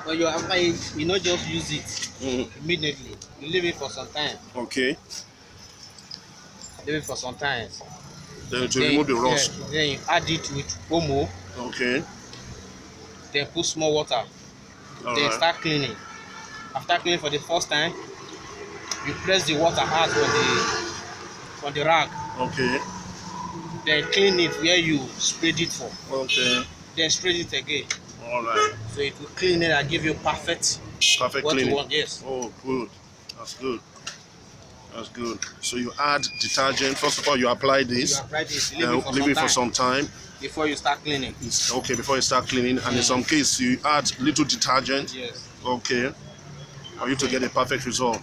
When you apply it, you not just use it immediately. You leave it for some time. Okay. Leave it for some time. Then to remove the rust. Yeah, then you add it with Omo. Okay. Then put small water. All Then right. start cleaning. After cleaning for the first time, you press the water out on the rag. Okay. Then clean it where you sprayed it for. Okay. Then spray it again. All right. So it will clean it and give you perfect what cleaning. you want. Yes. Oh, good. That's good. That's good. So you add detergent. First of all, you apply this. You apply this. Leave it for some time. Before you start cleaning. Okay, before you start cleaning. And in some case, you add little detergent. Yes. Okay. For you to get a perfect result.